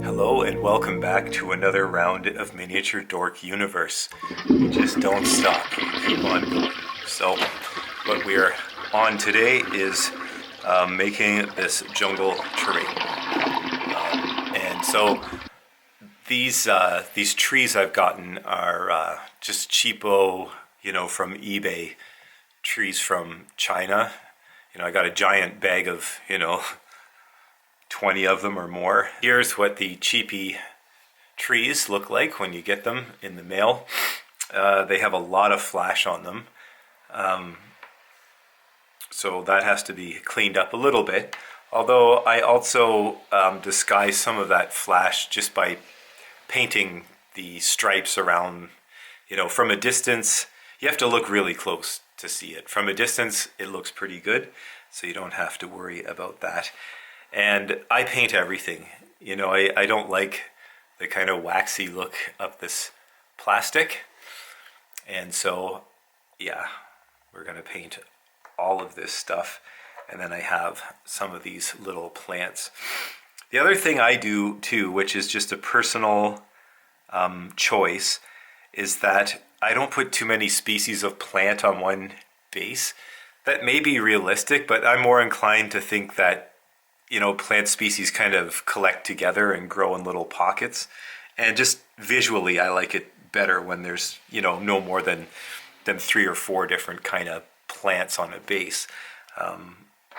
Hello and welcome back to another round of Miniature Dork Universe. We just don't stop, we keep on going. So what we're on today is making this jungle terrain. And so these trees I've gotten are just cheapo, from eBay, trees from China. I got a giant bag of, 20 of them or more. Here's what the cheapy trees look like when you get them in the mail. They have a lot of flash on them. So that has to be cleaned up a little bit. Although I also disguise some of that flash just by painting the stripes around, from a distance. You have to look really close to see it. From a distance, it looks pretty good, so you don't have to worry about that. And I paint everything. I don't like the kind of waxy look of this plastic. And so, yeah, we're going to paint all of this stuff. And then I have some of these little plants. The other thing I do too, which is just a personal choice, is that I don't put too many species of plant on one base. That may be realistic, but I'm more inclined to think that plant species kind of collect together and grow in little pockets. And just visually, I like it better when there's, no more than 3 or 4 different kind of plants on a base.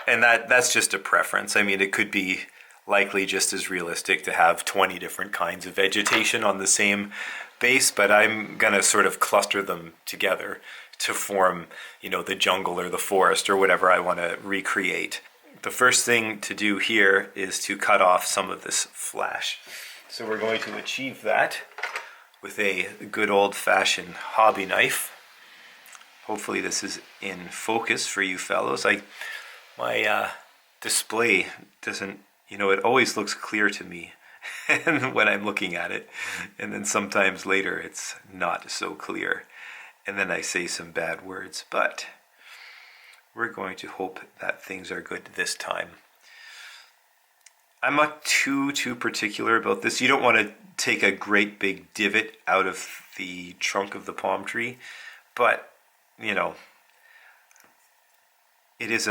And that's just a preference. I mean, it could be likely just as realistic to have 20 different kinds of vegetation on the same base, but I'm going to sort of cluster them together to form, the jungle or the forest or whatever I want to recreate. The first thing to do here is to cut off some of this flash. So we're going to achieve that with a good old-fashioned hobby knife. Hopefully this is in focus for you fellows. My display doesn't, it always looks clear to me when I'm looking at it. And then sometimes later it's not so clear. And then I say some bad words, but we're going to hope that things are good this time. I'm not too particular about this. You don't want to take a great big divot out of the trunk of the palm tree, but, it is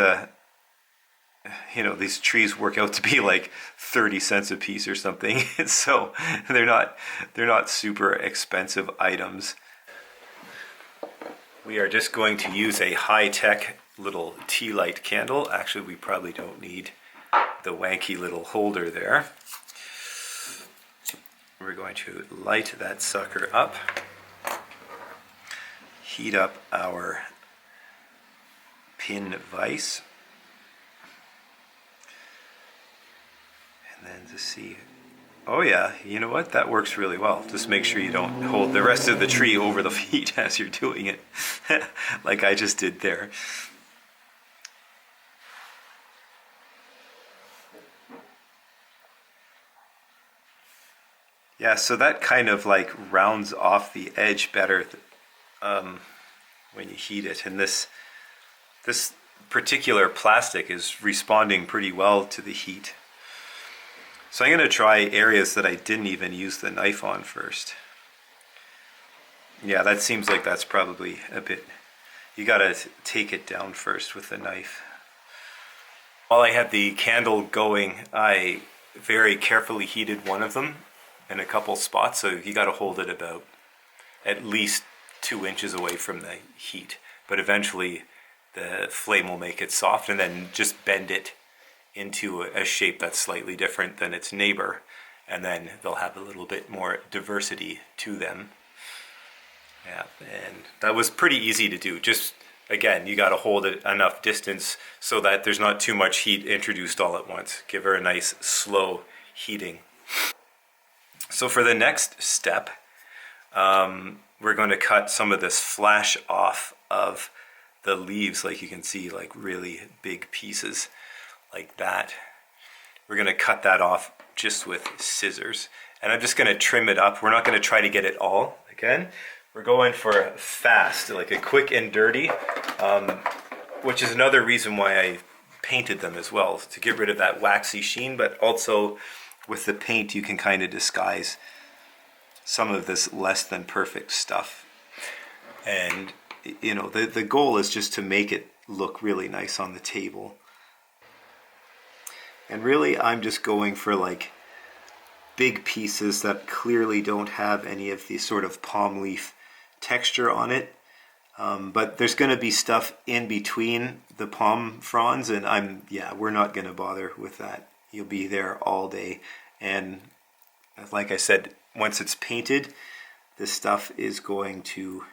these trees work out to be like 30 cents a piece or something. So they're not super expensive items. We are just going to use a high-tech little tea light candle. Actually, we probably don't need the wanky little holder there. We're going to light that sucker up, heat up our pin vise, and then to see, oh yeah, you know what, that works really well. Just make sure you don't hold the rest of the tree over the feet as you're doing it, like I just did there. Yeah, so that kind of like rounds off the edge better when you heat it. And this particular plastic is responding pretty well to the heat. So I'm going to try areas that I didn't even use the knife on first. Yeah, that seems like that's probably a bit, you got to take it down first with the knife. While I had the candle going, I very carefully heated one of them in a couple spots, so you got to hold it about at least 2 inches away from the heat, but eventually the flame will make it soft, and then just bend it into a shape that's slightly different than its neighbor, and then they'll have a little bit more diversity to them. Yeah, and that was pretty easy to do. Just again, you got to hold it enough distance so that there's not too much heat introduced all at once. Give her a nice slow heating. So for the next step, we're going to cut some of this flash off of the leaves, like you can see, like really big pieces like that. We're going to cut that off just with scissors, and I'm just going to trim it up. We're not going to try to get it all. Again, we're going for fast, like a quick and dirty, which is another reason why I painted them as well, to get rid of that waxy sheen, but also with the paint you can kind of disguise some of this less than perfect stuff. And you know, the goal is just to make it look really nice on the table. And really I'm just going for like big pieces that clearly don't have any of the sort of palm leaf texture on it. But there's going to be stuff in between the palm fronds, and we're not going to bother with that. You'll be there all day. And like I said, once it's painted, this stuff is going to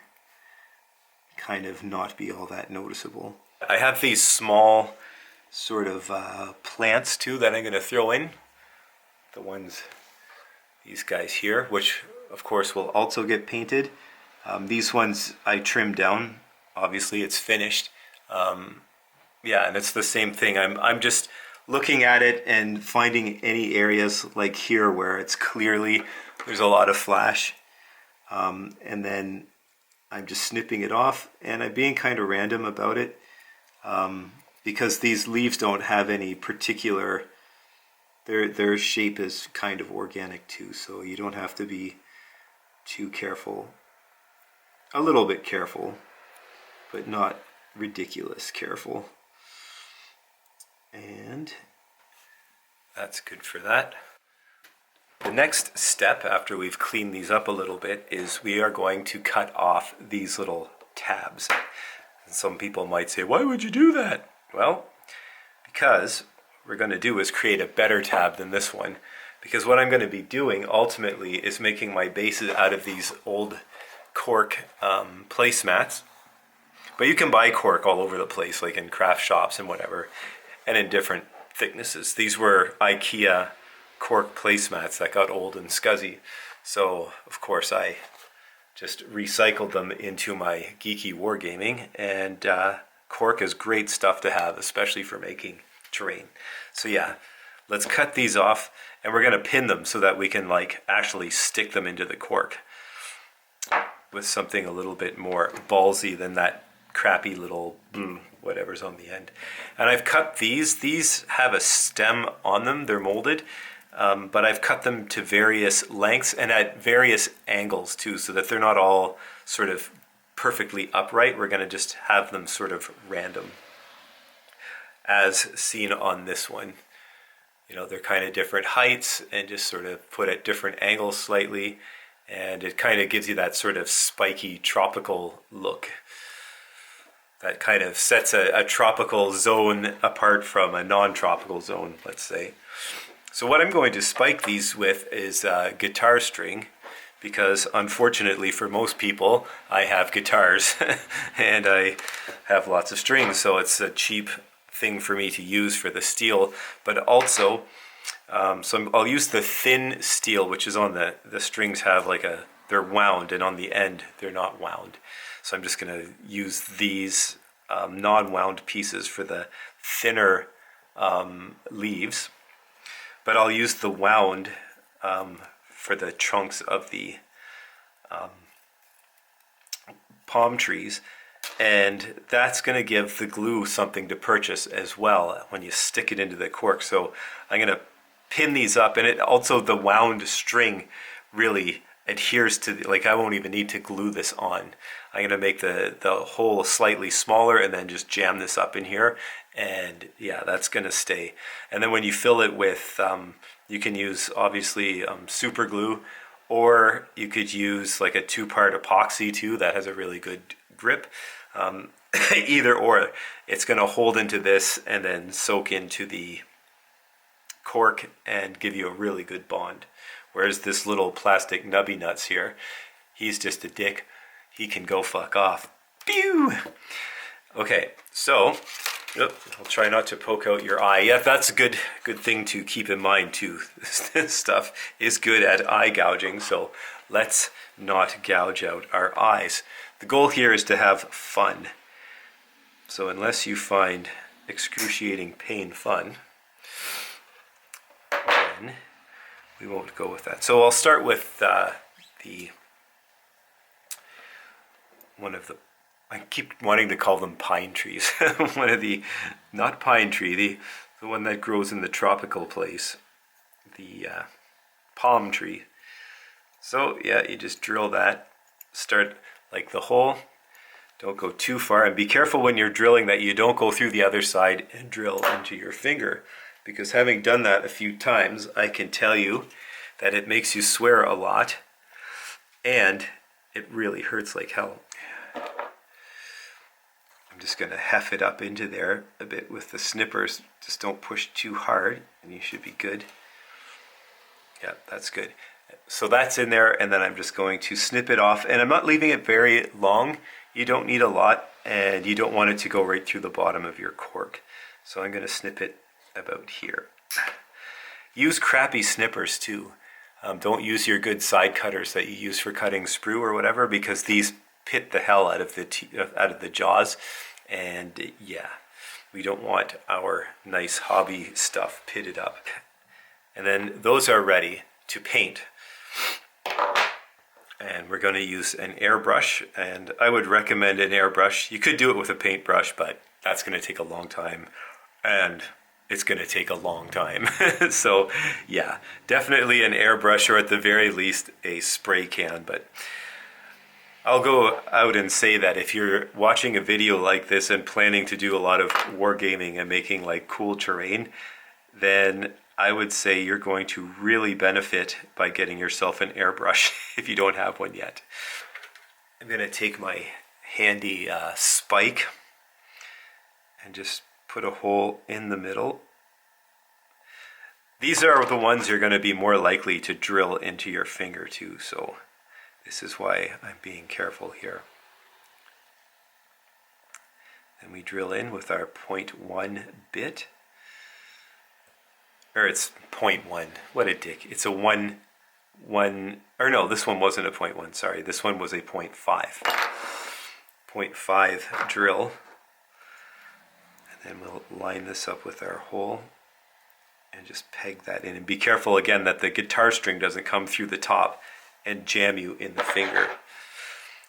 kind of not be all that noticeable. I have these small sort of plants too that I'm going to throw in. These guys here, which of course will also get painted. These ones I trimmed down. Obviously it's finished. And it's the same thing. I'm just looking at it and finding any areas like here where it's clearly there's a lot of flash. And then I'm just snipping it off, and I'm being kind of random about it because these leaves don't have any particular, their shape is kind of organic too, so you don't have to be too careful. A little bit careful, but not ridiculous careful. And that's good for that. The next step after we've cleaned these up a little bit is we are going to cut off these little tabs. And some people might say, why would you do that? Well, because what we're going to do is create a better tab than this one. Because what I'm going to be doing ultimately is making my bases out of these old cork placemats. But you can buy cork all over the place, like in craft shops and whatever, and in different thicknesses. These were IKEA cork placemats that got old and scuzzy. So, of course, I just recycled them into my geeky wargaming, and cork is great stuff to have, especially for making terrain. So yeah, let's cut these off, and we're going to pin them so that we can like actually stick them into the cork with something a little bit more ballsy than that crappy little whatever's on the end. And I've cut these have a stem on them, they're molded, but I've cut them to various lengths and at various angles too, so that they're not all sort of perfectly upright. We're going to just have them sort of random, as seen on this one. You know, they're kind of different heights and just sort of put at different angles slightly, and it kind of gives you that sort of spiky tropical look that kind of sets a tropical zone apart from a non-tropical zone, let's say. So what I'm going to spike these with is guitar string, because unfortunately for most people, I have guitars and I have lots of strings, so it's a cheap thing for me to use for the steel. But also, I'll use the thin steel, which is on the strings have like they're wound, and on the end they're not wound. So I'm just going to use these non-wound pieces for the thinner leaves. But I'll use the wound for the trunks of the palm trees, and that's going to give the glue something to purchase as well when you stick it into the cork. So I'm going to pin these up, and it also, the wound string really adheres to like I won't even need to glue this on. I'm going to make the hole slightly smaller and then just jam this up in here, and yeah, that's going to stay. And then when you fill it with you can use obviously super glue, or you could use like a 2-part epoxy too that has a really good grip. Either or, it's going to hold into this and then soak into the cork and give you a really good bond. Whereas this little plastic nubby nuts here, he's just a dick. He can go fuck off. Pew! Okay, so I'll try not to poke out your eye. Yeah, that's a good thing to keep in mind too. This stuff is good at eye gouging, so let's not gouge out our eyes. The goal here is to have fun. So unless you find excruciating pain fun, then we won't go with that. So I'll start with I keep wanting to call them pine trees. One of the, not pine tree, the one that grows in the tropical place. the palm tree. So yeah, you just drill that, start like the hole, don't go too far, and be careful when you're drilling that you don't go through the other side and drill into your finger, because having done that a few times, I can tell you that it makes you swear a lot and it really hurts like hell. I'm just going to heft it up into there a bit with the snippers. Just don't push too hard and you should be good. Yeah, that's good. So that's in there, and then I'm just going to snip it off, and I'm not leaving it very long. You don't need a lot, and you don't want it to go right through the bottom of your cork. So I'm going to snip it about here. Use crappy snippers too. Don't use your good side cutters that you use for cutting sprue or whatever, because these pit the hell out of the jaws, and yeah, we don't want our nice hobby stuff pitted up. And then those are ready to paint. And we're going to use an airbrush, and I would recommend an airbrush. You could do it with a paintbrush, but that's going to take a long time, and it's going to take a long time. So yeah, definitely an airbrush, or at the very least a spray can. But I'll go out and say that if you're watching a video like this and planning to do a lot of wargaming and making like cool terrain, then I would say you're going to really benefit by getting yourself an airbrush if you don't have one yet. I'm going to take my handy spike and just put a hole in the middle. These are the ones you're going to be more likely to drill into your finger too, so this is why I'm being careful here. And we drill in with our 0.1 bit. Or it's 0.1. What a dick. It's a 1, or no, this one wasn't a 0.1, sorry. This one was a 0.5. 0.5 drill. And then we'll line this up with our hole and just peg that in. And be careful again that the guitar string doesn't come through the top and jam you in the finger.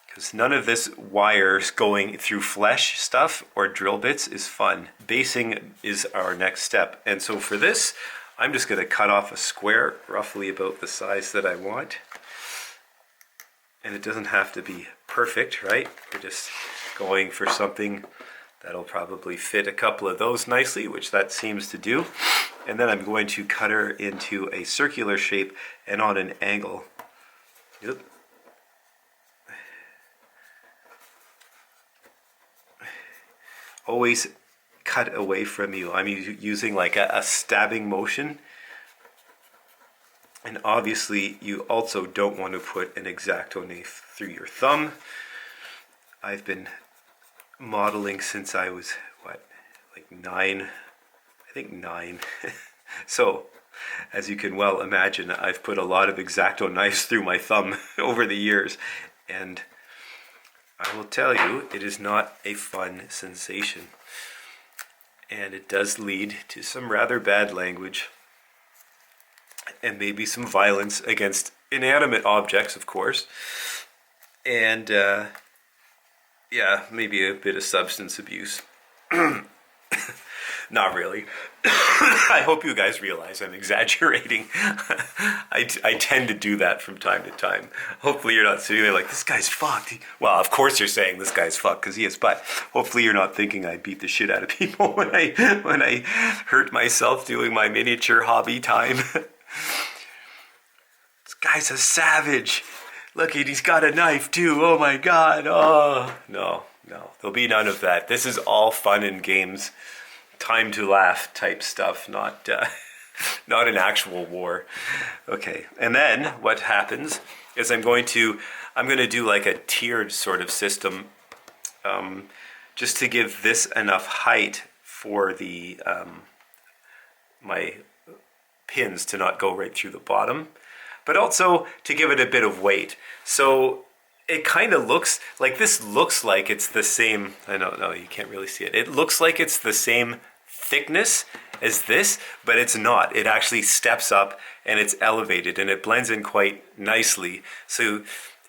Because none of this wires going through flesh stuff or drill bits is fun. Basing is our next step. And so for this, I'm just going to cut off a square roughly about the size that I want. And it doesn't have to be perfect, right? We're just going for something that'll probably fit a couple of those nicely, which that seems to do. And then I'm going to cut her into a circular shape and on an angle. Yep. Always cut away from you. I'm using like a stabbing motion. And obviously you also don't want to put an X-Acto knife through your thumb. I've been modeling since I was, what, like 9? I think 9. So, as you can well imagine, I've put a lot of X-Acto knives through my thumb over the years. And I will tell you, it is not a fun sensation. And it does lead to some rather bad language. And maybe some violence against inanimate objects, of course. And, yeah, maybe a bit of substance abuse. Not really. I hope you guys realize I'm exaggerating. I tend to do that from time to time. Hopefully you're not sitting there like, this guy's fucked. Well, of course you're saying this guy's fucked because he is, but hopefully you're not thinking I beat the shit out of people when I hurt myself doing my miniature hobby time. This guy's a savage. Look, he's got a knife too. Oh my god. Oh, no. There'll be none of that. This is all fun and games. Time to laugh type stuff, not an actual war. Okay, and then what happens is I'm going to do like a tiered sort of system, just to give this enough height for the my pins to not go right through the bottom, but also to give it a bit of weight. So it kind of looks like it's the same. I don't know, you can't really see it. It looks like it's the same thickness as this, but it's not. It actually steps up and it's elevated and it blends in quite nicely. So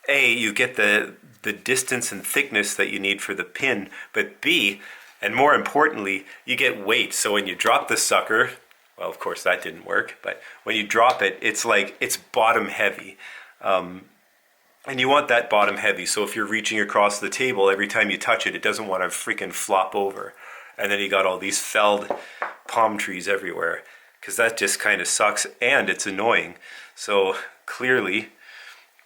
A, you get the distance and thickness that you need for the pin, but B, and more importantly, you get weight. So when you drop the sucker, Well, of course that didn't work, but when you drop it, it's like, it's bottom heavy. And you want that bottom heavy, so if you're reaching across the table, every time you touch it, it doesn't want to freaking flop over. And then you got all these felled palm trees everywhere, because that just kind of sucks and it's annoying. So clearly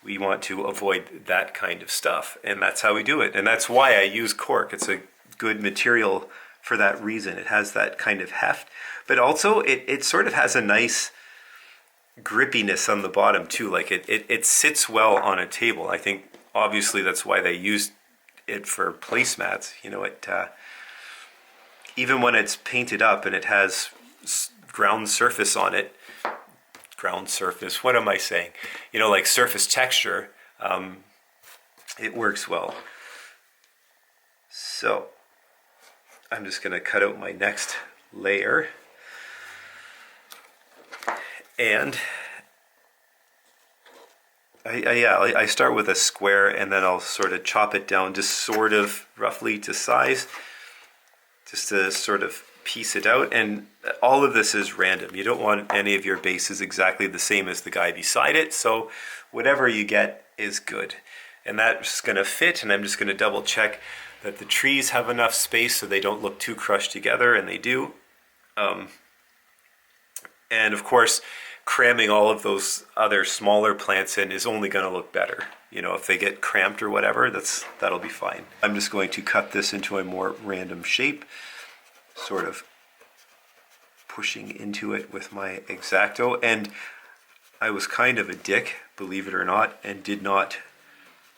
we want to avoid that kind of stuff, and that's how we do it. And that's why I use cork. It's a good material for that reason. It has that kind of heft, but also it sort of has a nice grippiness on the bottom too. Like it sits well on a table. I think obviously that's why they used it for placemats. You know, it even when it's painted up and it has ground surface on it, what am I saying? You know, like surface texture, it works well. So I'm just going to cut out my next layer. And I start with a square, and then I'll sort of chop it down just sort of roughly to size, just to sort of piece it out. And all of this is random. You don't want any of your bases exactly the same as the guy beside it, so whatever you get is good. And that's going to fit, and I'm just going to double check that the trees have enough space so they don't look too crushed together, and they do. And of course, cramming all of those other smaller plants in is only going to look better. You know, if they get cramped or whatever, that'll be fine. I'm just going to cut this into a more random shape, sort of pushing into it with my X-Acto. And I was kind of a dick, believe it or not, and did not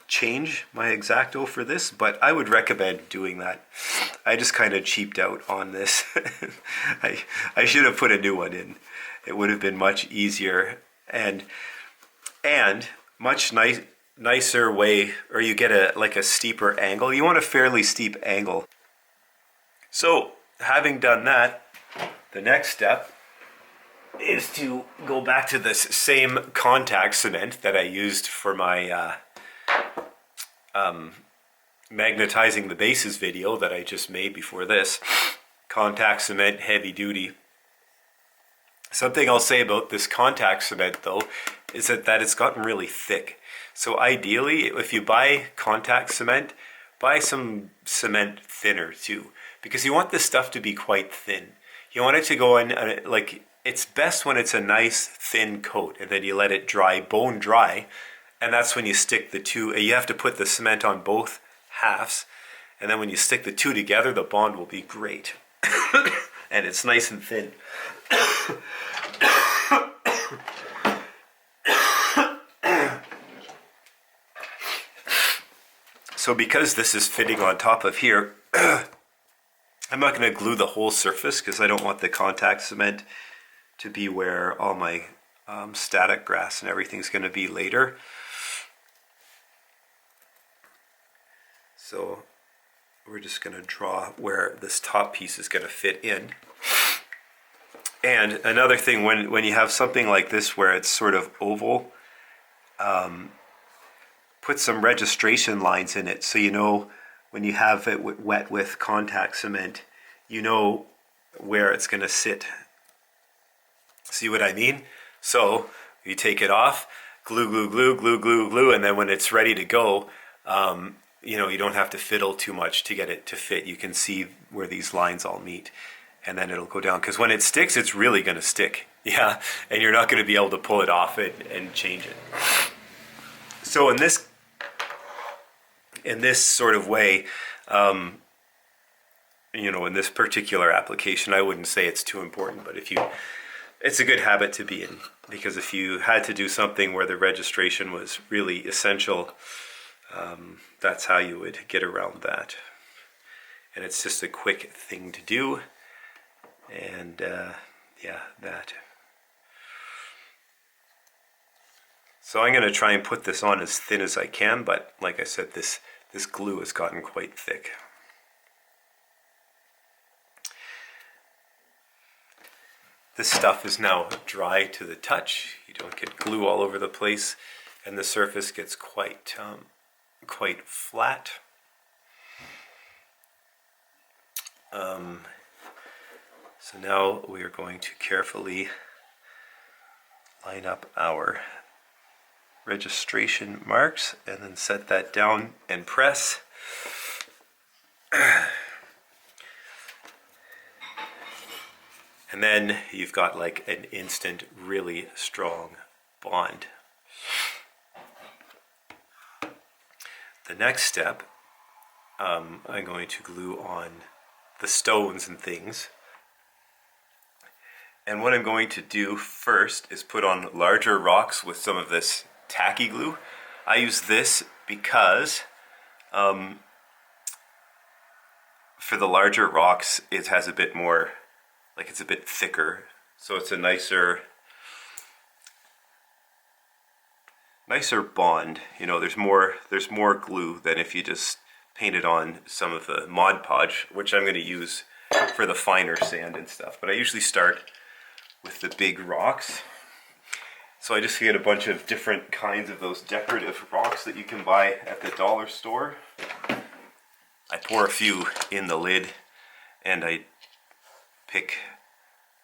change my X-Acto for this, but I would recommend doing that. I just kind of cheaped out on this. I should have put a new one in. It would have been much easier and much nicer way, or you get a steeper angle. You want a fairly steep angle. So having done that, the next step is to go back to this same contact cement that I used for my magnetizing the bases video that I just made before this. Contact cement, heavy duty. Something I'll say about this contact cement though is that it's gotten really thick. So ideally, if you buy contact cement, buy some cement thinner too, because you want this stuff to be quite thin. You want it to go in, like, it's best when it's a nice thin coat, and then you let it dry, bone dry, and that's when you stick the two. You have to put the cement on both halves, and then when you stick the two together, the bond will be great. And it's nice and thin. So because this is fitting on top of here, I'm not going to glue the whole surface because I don't want the contact cement to be where all my static grass and everything's going to be later. So we're just going to draw where this top piece is going to fit in. And another thing, when you have something like this where it's sort of oval, put some registration lines in it so you know when you have it wet with contact cement, you know where it's going to sit. See what I mean? So you take it off, glue, and then when it's ready to go, you know, you don't have to fiddle too much to get it to fit. You can see where these lines all meet, and then it'll go down. Because when it sticks, it's really going to stick. Yeah, and you're not going to be able to pull it off and change it. So in this sort of way, you know, in this particular application, I wouldn't say it's too important, but it's a good habit to be in, because if you had to do something where the registration was really essential, that's how you would get around that. And it's just a quick thing to do. And yeah, that. So I'm going to try and put this on as thin as I can, but like I said, this glue has gotten quite thick. This stuff is now dry to the touch. You don't get glue all over the place, and the surface gets quite flat. So now we are going to carefully line up our registration marks and then set that down and press. And then you've got like an instant, really strong bond. The next step, I'm going to glue on the stones and things. And what I'm going to do first is put on larger rocks with some of this tacky glue. I use this because for the larger rocks it has a bit more, like it's a bit thicker, so it's a nicer bond. You know, there's more glue than if you just painted on some of the Mod Podge, which I'm going to use for the finer sand and stuff. But I usually start with the big rocks. So I just get a bunch of different kinds of those decorative rocks that you can buy at the dollar store. I pour a few in the lid and I pick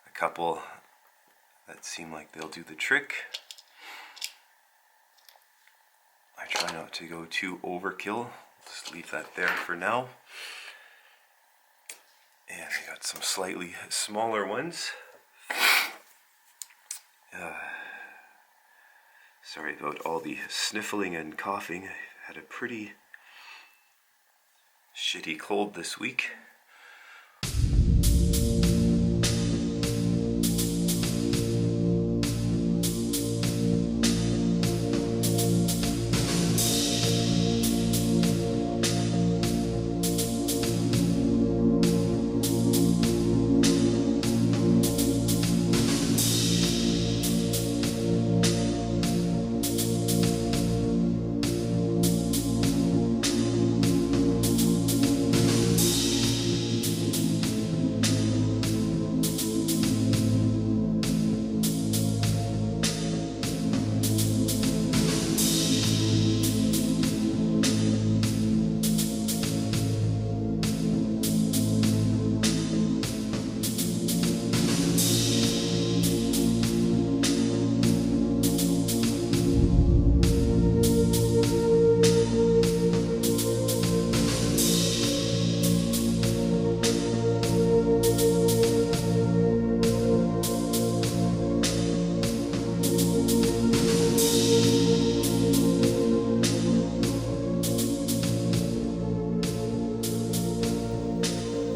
a couple that seem like they'll do the trick. I try not to go too overkill. Just leave that there for now. And I got some slightly smaller ones. Sorry about all the sniffling and coughing. I had a pretty shitty cold this week.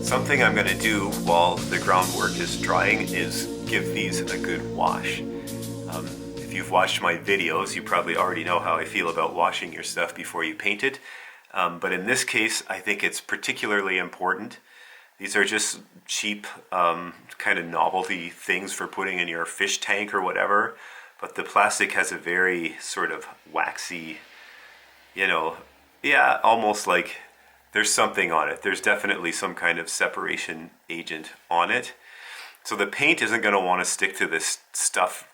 Something I'm going to do while the groundwork is drying is give these a good wash. If you've watched my videos, you probably already know how I feel about washing your stuff before you paint it. But in this case, I think it's particularly important. These are just cheap kind of novelty things for putting in your fish tank or whatever. But the plastic has a very sort of waxy, you know, yeah, almost like there's something on it. There's definitely some kind of separation agent on it. So the paint isn't going to want to stick to this stuff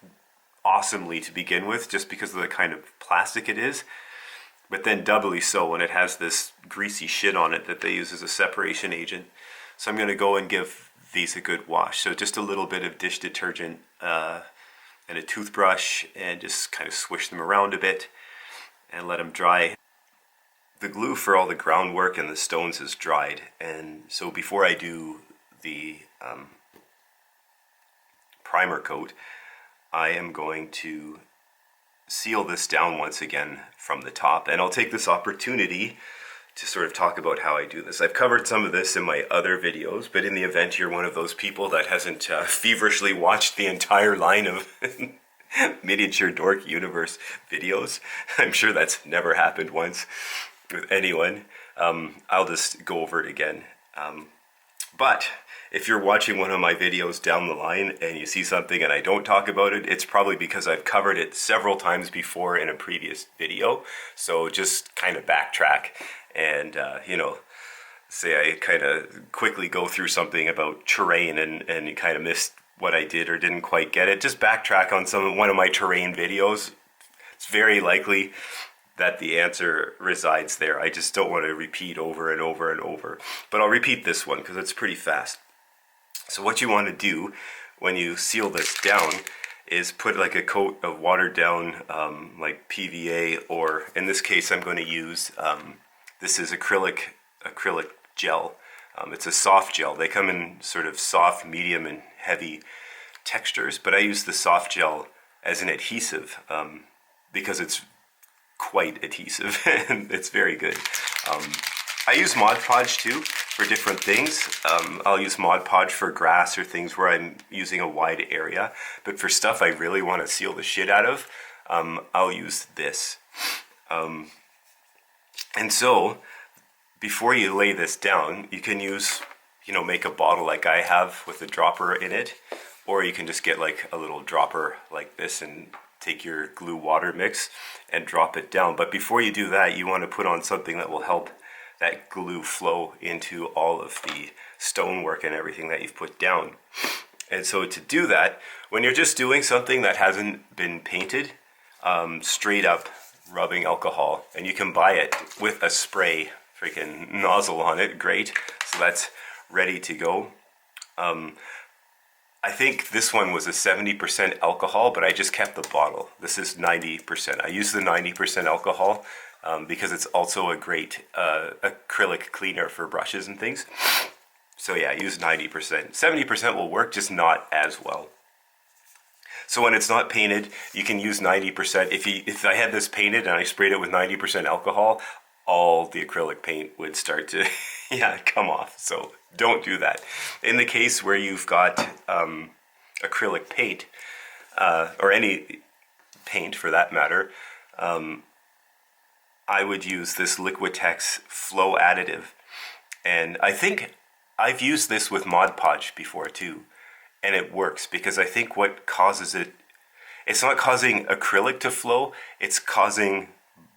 awesomely to begin with, just because of the kind of plastic it is. But then doubly so when it has this greasy shit on it that they use as a separation agent. So I'm going to go and give these a good wash. So just a little bit of dish detergent and a toothbrush, and just kind of swish them around a bit and let them dry. The glue for all the groundwork and the stones is dried, and so before I do the primer coat, I am going to seal this down once again from the top, and I'll take this opportunity to sort of talk about how I do this. I've covered some of this in my other videos, but in the event you're one of those people that hasn't feverishly watched the entire line of Miniature Dork Universe videos, I'm sure that's never happened once with anyone, I'll just go over it again. But if you're watching one of my videos down the line and you see something and I don't talk about it, it's probably because I've covered it several times before in a previous video. So just kind of backtrack and, you know, say I kind of quickly go through something about terrain and you kind of missed what I did or didn't quite get it. Just backtrack on one of my terrain videos. It's very likely that the answer resides there. I just don't want to repeat over and over and over. But I'll repeat this one because it's pretty fast. So what you want to do when you seal this down is put like a coat of watered down like PVA, or in this case I'm going to use this is acrylic gel. It's a soft gel. They come in sort of soft, medium, and heavy textures, but I use the soft gel as an adhesive because it's quite adhesive and it's very good. I use Mod Podge too for different things. I'll use Mod Podge for grass or things where I'm using a wide area, but for stuff I really want to seal the shit out of, I'll use this. And so before you lay this down, you can use, make a bottle like I have with a dropper in it, or you can just get like a little dropper like this and take your glue water mix and drop it down. But before you do that, you want to put on something that will help that glue flow into all of the stonework and everything that you've put down. And so to do that, when you're just doing something that hasn't been painted, straight up rubbing alcohol, and you can buy it with a spray freaking nozzle on it, great. So that's ready to go. I think this one was a 70% alcohol, but I just kept the bottle. This is 90%. I use the 90% alcohol because it's also a great acrylic cleaner for brushes and things. So yeah, I use 90%. 70% will work, just not as well. So when it's not painted, you can use 90%. If I had this painted and I sprayed it with 90% alcohol, all the acrylic paint would start to come off. So don't do that. In the case where you've got acrylic paint, or any paint for that matter, I would use this Liquitex Flow Additive. And I think I've used this with Mod Podge before too, and it works because I think what causes it's not causing acrylic to flow, it's causing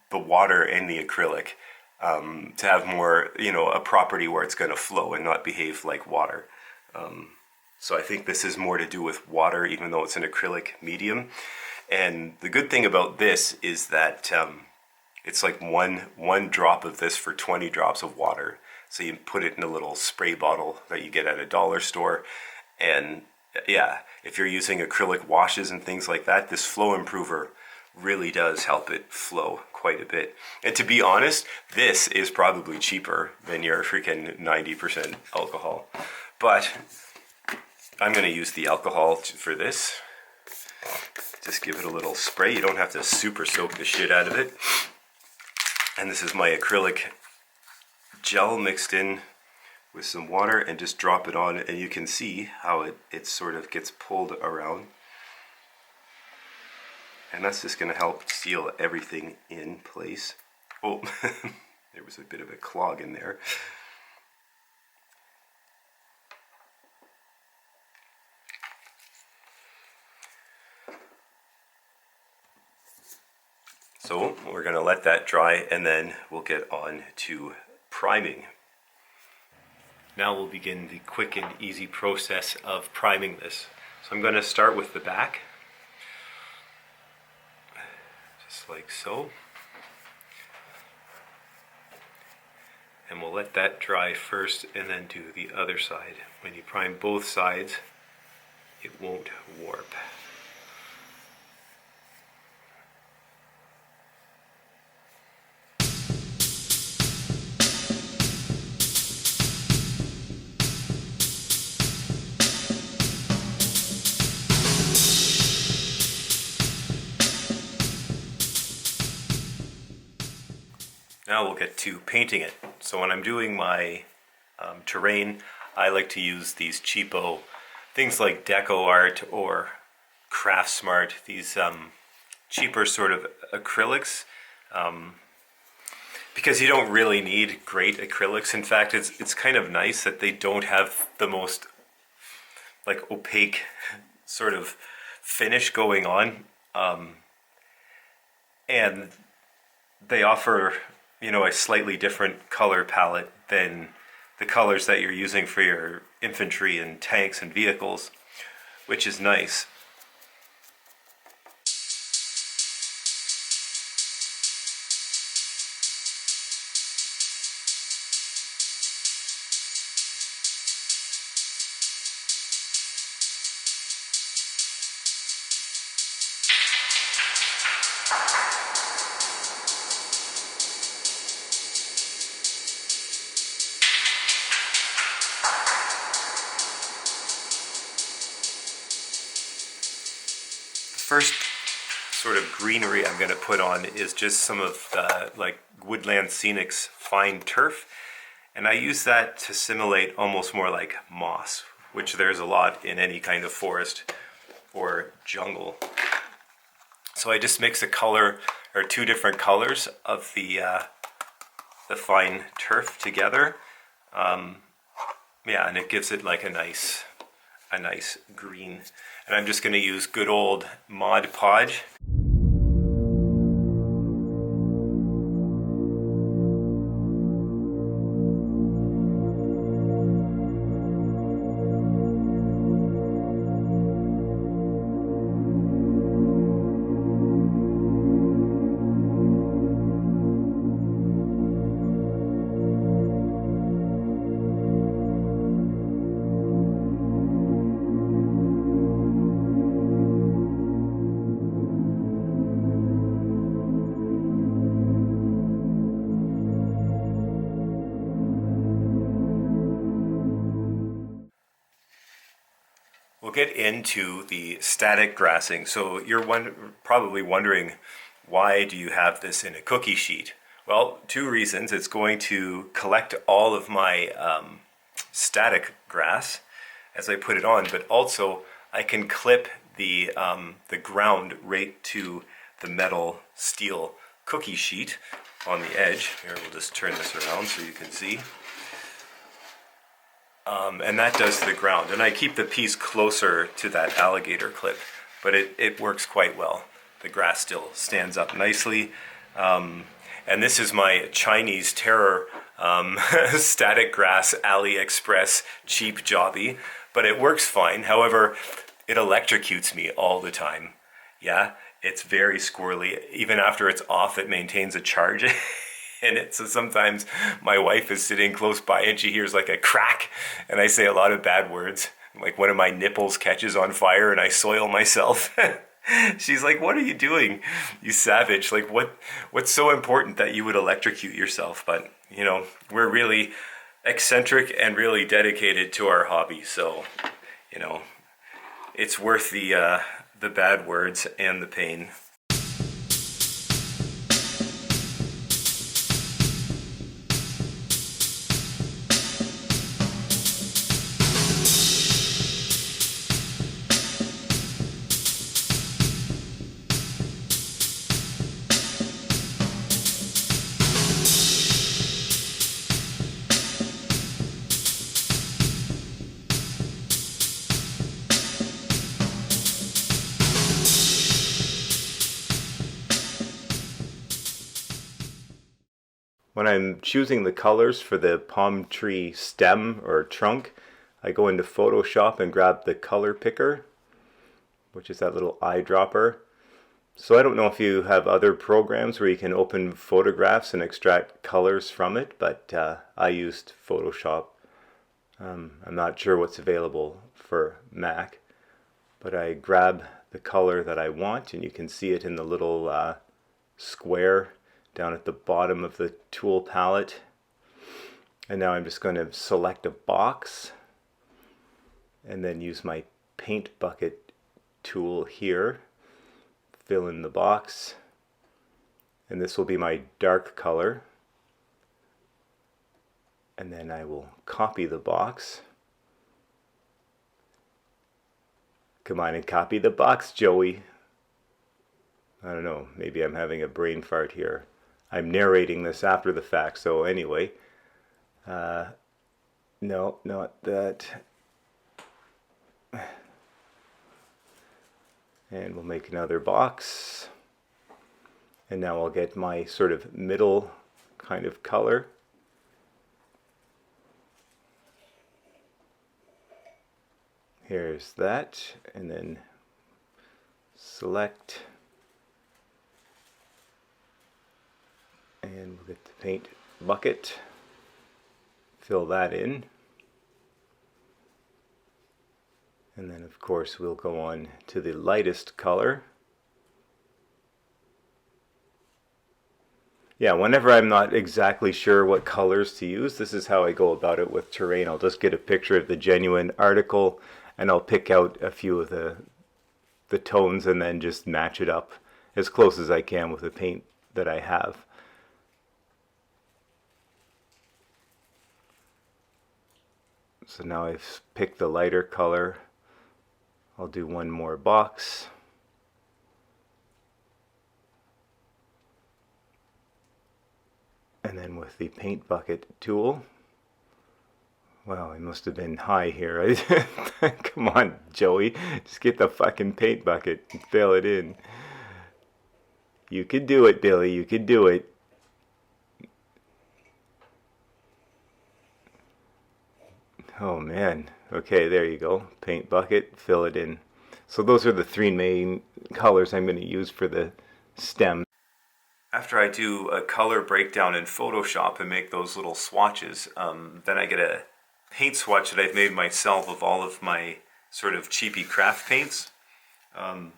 the water in the acrylic to have more, a property where it's going to flow and not behave like water. So I think this is more to do with water, even though it's an acrylic medium. And the good thing about this is that it's like one drop of this for 20 drops of water. So you put it in a little spray bottle that you get at a dollar store. And yeah, if you're using acrylic washes and things like that, this flow improver really does help it flow quite a bit. And to be honest, this is probably cheaper than your freaking 90% alcohol. But I'm going to use the alcohol for this. Just give it a little spray. You don't have to super soak the shit out of it. And this is my acrylic gel mixed in with some water, and just drop it on, and you can see how it sort of gets pulled around. And that's just going to help seal everything in place. Oh, there was a bit of a clog in there. So we're going to let that dry, and then we'll get on to priming. Now we'll begin the quick and easy process of priming this. So I'm going to start with the back, just like so. And we'll let that dry first and then do the other side. When you prime both sides, it won't warp. Now we'll get to painting it. So when I'm doing my terrain, I like to use these cheapo things like Deco Art or Craft Smart, these cheaper sort of acrylics, because you don't really need great acrylics. In fact, it's kind of nice that they don't have the most like opaque sort of finish going on, and they offer a slightly different color palette than the colors that you're using for your infantry and tanks and vehicles, which is nice. first sort of greenery I'm going to put on is just some of the like Woodland Scenics fine turf, and I use that to simulate almost more like moss, which there's a lot in any kind of forest or jungle. So I just mix a color or two different colors of the fine turf together. Yeah, and it gives it like a nice green. And I'm just going to use good old Mod Podge. We'll get into the static grassing. So you're probably wondering, why do you have this in a cookie sheet? Well, two reasons. It's going to collect all of my static grass as I put it on, but also I can clip the ground right to the metal steel cookie sheet on the edge. Here, we'll just turn this around so you can see. And that does the ground. And I keep the piece closer to that alligator clip, but it works quite well. The grass still stands up nicely. And this is my Chinese terror static grass AliExpress cheap jobby, but it works fine. However, it electrocutes me all the time. Yeah, it's very squirrely. Even after it's off, it maintains a charge. And so sometimes my wife is sitting close by and she hears like a crack, and I say a lot of bad words. Like one of my nipples catches on fire and I soil myself. She's like, "What are you doing, you savage? Like what's so important that you would electrocute yourself?" But you know, we're really eccentric and really dedicated to our hobby. So, you know, it's worth the bad words and the pain. When I'm choosing the colors for the palm tree stem or trunk, I go into Photoshop and grab the color picker, which is that little eyedropper. So I don't know if you have other programs where you can open photographs and extract colors from it, but I used Photoshop. I'm not sure what's available for Mac, but I grab the color that I want, and you can see it in the little square down at the bottom of the tool palette. And now I'm just going to select a box and then use my paint bucket tool here, fill in the box, and this will be my dark color. And then I will copy the box. Come on and copy the box, Joey. I don't know, maybe I'm having a brain fart here. I'm narrating this after the fact, so anyway. No, not that. And we'll make another box. And now I'll get my sort of middle kind of color. Here's that, and then select. And we'll get the paint bucket, fill that in, and then of course we'll go on to the lightest color. Yeah, whenever I'm not exactly sure what colors to use, this is how I go about it with terrain. I'll just get a picture of the genuine article and I'll pick out a few of the the tones and then just match it up as close as I can with the paint that I have. So now I've picked the lighter color. I'll do one more box. And then with the paint bucket tool, wow, I must have been high here. Come on, Joey, just get the fucking paint bucket and fill it in. You could do it, Billy, you could do it. Oh man, okay, there you go. Paint bucket, fill it in. So those are the three main colors I'm going to use for the stem. After I do a color breakdown in Photoshop and make those little swatches, then I get a paint swatch that I've made myself of all of my sort of cheapy craft paints. And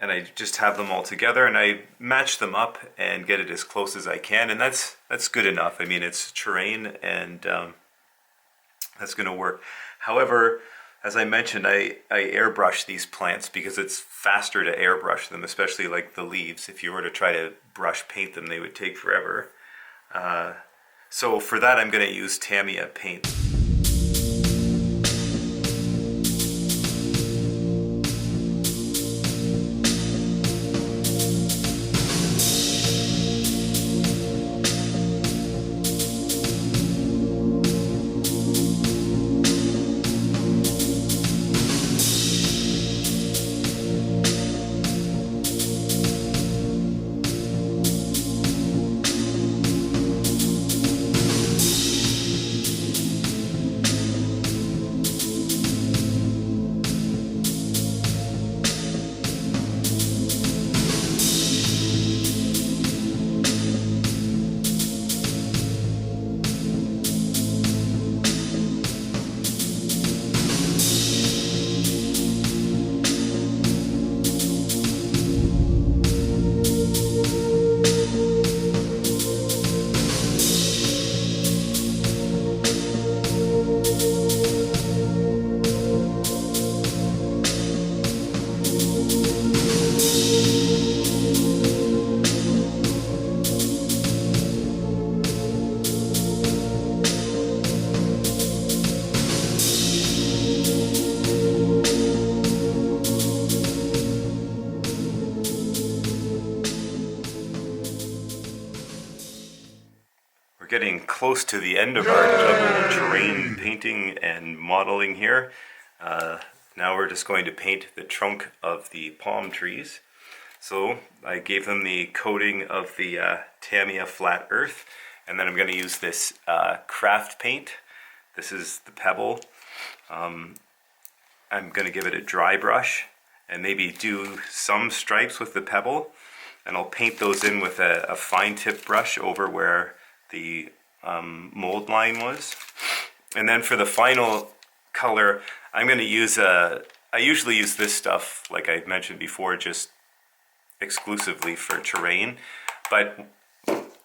I just have them all together and I match them up and get it as close as I can, and that's good enough. I mean, it's terrain and that's going to work. However, as I mentioned, I airbrush these plants because it's faster to airbrush them, especially like the leaves. If you were to try to brush paint them, they would take forever. So for that, I'm going to use Tamiya paint. We're getting close to the end of our double terrain painting and modeling here. Now we're just going to paint the trunk of the palm trees. So I gave them the coating of the Tamiya flat earth, and then I'm going to use this craft paint. This is the pebble. I'm going to give it a dry brush and maybe do some stripes with the pebble, and I'll paint those in with a fine tip brush over where the mold line was. And then for the final color, I'm going to use I usually use this stuff, like I mentioned before, just exclusively for terrain, but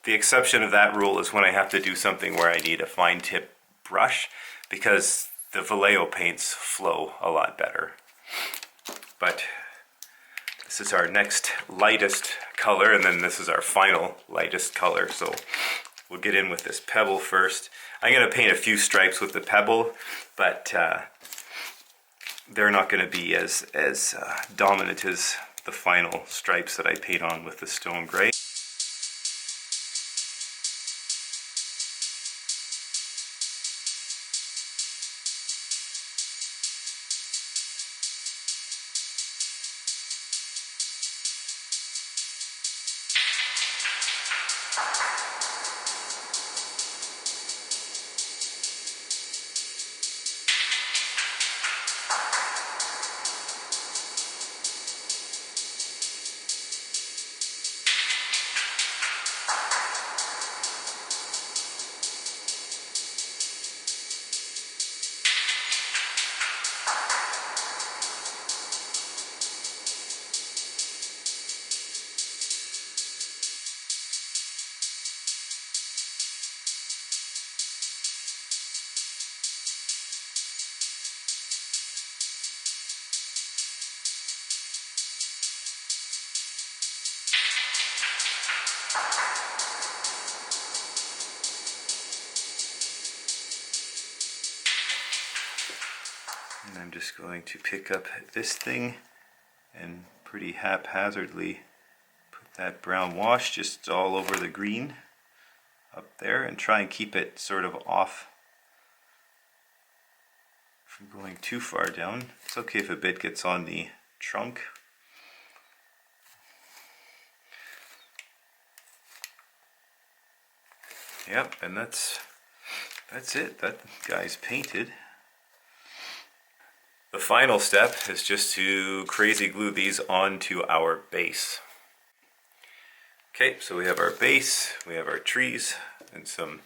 the exception of that rule is when I have to do something where I need a fine tip brush, because the Vallejo paints flow a lot better. But this is our next lightest color, and then this is our final lightest color. So we'll get in with this pebble first. I'm going to paint a few stripes with the pebble, but they're not going to be as dominant as the final stripes that I paint on with the stone gray. And I'm just going to pick up this thing and pretty haphazardly put that brown wash just all over the green up there, and try and keep it sort of off from going too far down. It's okay if a bit gets on the trunk. Yep, and that's it. That guy's painted. The final step is just to crazy glue these onto our base. Okay, so we have our base, we have our trees, and some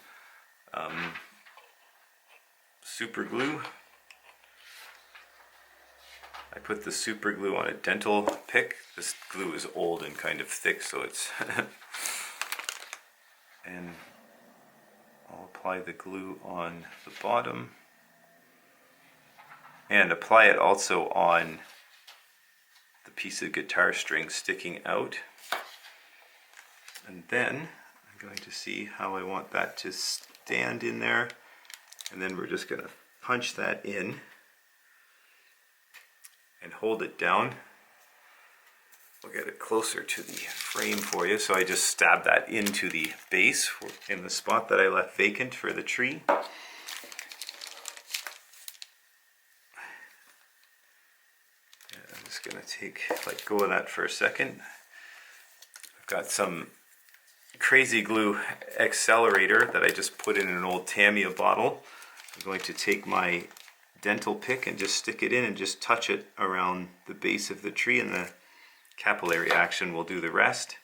super glue. I put the super glue on a dental pick. This glue is old and kind of thick, so it's and I'll apply the glue on the bottom and apply it also on the piece of guitar string sticking out. And then I'm going to see how I want that to stand in there, and then we're just going to punch that in and hold it down. We'll get it closer to the frame for you. So I just stab that into the base in the spot that I left vacant for the tree. I'm just going to let go of that for a second. I've got some crazy glue accelerator that I just put in an old Tamiya bottle. I'm going to take my dental pick and just stick it in and just touch it around the base of the tree, and the capillary action will do the rest.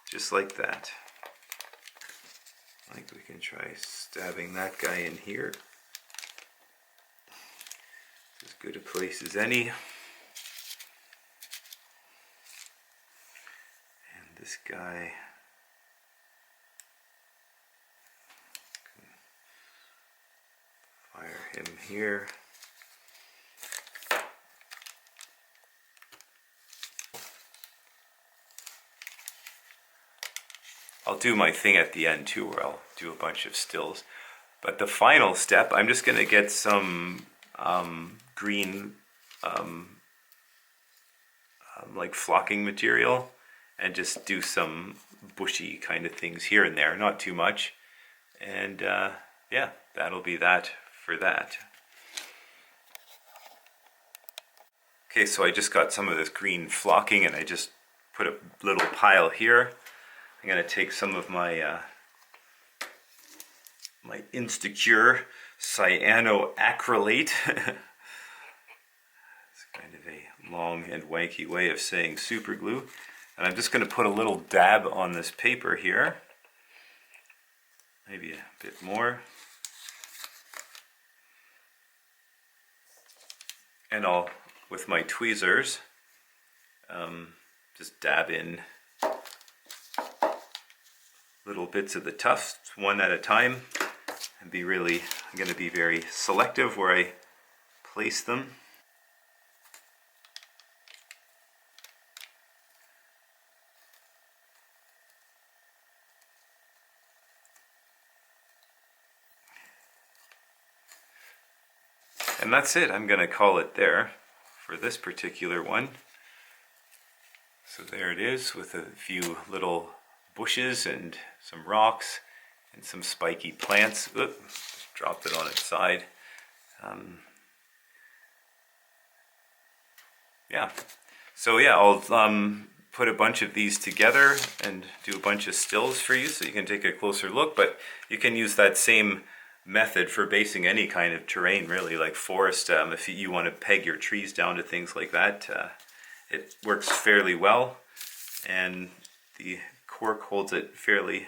Just like that. I think we can try stabbing that guy in here. As good a place as any. And this guy, fire him here. I'll do my thing at the end too, where I'll do a bunch of stills. But the final step, I'm just going to get some green like flocking material and just do some bushy kind of things here and there, not too much. And yeah, that'll be that for that. Okay, so I just got some of this green flocking and I just put a little pile here. I'm going to take some of my my Instacure cyanoacrylate. It's kind of a long and wanky way of saying super glue. And I'm just going to put a little dab on this paper here. Maybe a bit more. And I'll, with my tweezers, just dab in little bits of the tufts one at a time, and I'm going to be very selective where I place them. And that's it. I'm going to call it there for this particular one. So there it is, with a few little bushes and some rocks and some spiky plants. Oop, just dropped it on its side. Yeah. So yeah, I'll put a bunch of these together and do a bunch of stills for you so you can take a closer look. But you can use that same method for basing any kind of terrain, really, like forest. If you want to peg your trees down to things like that, it works fairly well, and the cork holds it fairly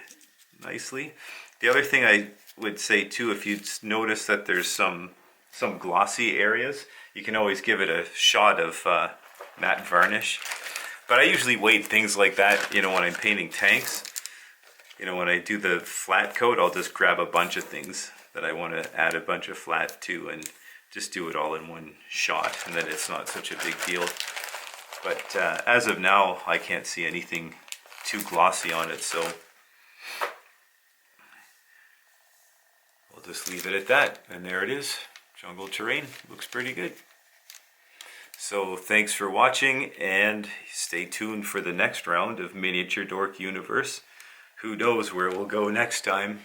nicely. The other thing I would say too, if you notice that there's some glossy areas, you can always give it a shot of matte varnish. But I usually wait things like that, when I'm painting tanks. When I do the flat coat, I'll just grab a bunch of things that I want to add a bunch of flat to and just do it all in one shot, and then it's not such a big deal. But as of now, I can't see anything too glossy on it, so we'll just leave it at that. And there it is, jungle terrain. Looks pretty good. So thanks for watching, and stay tuned for the next round of Miniature Dork Universe. Who knows where we'll go next time.